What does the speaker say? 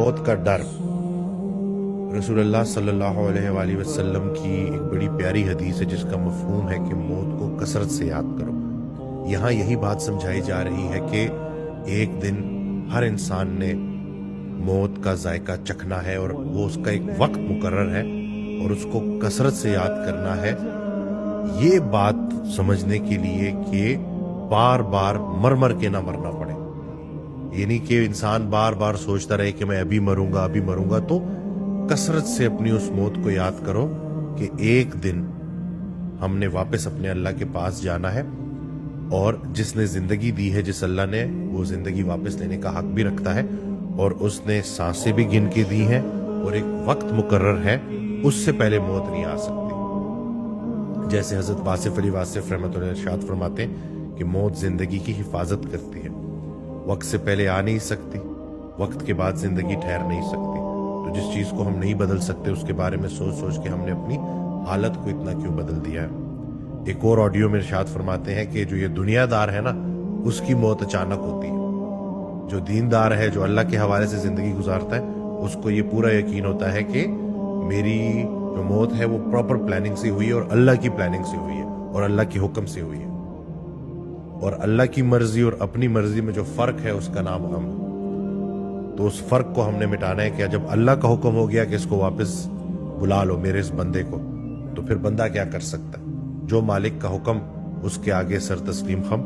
موت کا ڈر۔ رسول اللہ صلی اللہ علیہ وآلہ وسلم کی ایک بڑی پیاری حدیث ہے جس کا مفہوم ہے کہ موت کو کثرت سے یاد کرو۔ یہاں یہی بات سمجھائی جا رہی ہے کہ ایک دن ہر انسان نے موت کا ذائقہ چکھنا ہے اور وہ اس کا ایک وقت مقرر ہے اور اس کو کثرت سے یاد کرنا ہے، یہ بات سمجھنے کے لیے کہ بار بار مر کے نہ مرنا پڑے، یعنی کہ انسان بار بار سوچتا رہے کہ میں ابھی مروں گا، تو کثرت سے اپنی اس موت کو یاد کرو کہ ایک دن ہم نے واپس اپنے اللہ کے پاس جانا ہے، اور جس نے زندگی دی ہے، جس اللہ نے، وہ زندگی واپس لینے کا حق بھی رکھتا ہے، اور اس نے سانسیں بھی گن کے دی ہیں اور ایک وقت مقرر ہے، اس سے پہلے موت نہیں آ سکتی۔ جیسے حضرت واصف علی واصف رحمۃ اللہ ارشاد فرماتے ہیں کہ موت زندگی کی حفاظت کرتی ہے، وقت سے پہلے آ نہیں سکتی، وقت کے بعد زندگی ٹھہر نہیں سکتی، تو جس چیز کو ہم نہیں بدل سکتے اس کے بارے میں سوچ کے ہم نے اپنی حالت کو اتنا کیوں بدل دیا ہے۔ ایک اور آڈیو میں ارشاد فرماتے ہیں کہ جو یہ دنیا دار ہے نا، اس کی موت اچانک ہوتی ہے، جو دیندار ہے، جو اللہ کے حوالے سے زندگی گزارتا ہے، اس کو یہ پورا یقین ہوتا ہے کہ میری جو موت ہے وہ پراپر پلاننگ سے ہوئی ہے اور اللہ کی پلاننگ سے ہوئی ہے اور اللہ کے حکم سے ہوئی ہے، اور اللہ کی مرضی اور اپنی مرضی میں جو فرق ہے اس کا نام غم ہے۔ تو اس فرق کو ہم نے مٹانا ہے کہ جب اللہ کا حکم ہو گیا کہ اس کو واپس بلا لو میرے اس بندے کو، تو پھر بندہ کیا کر سکتا ہے؟ جو مالک کا حکم، اس کے آگے سر تسلیم خم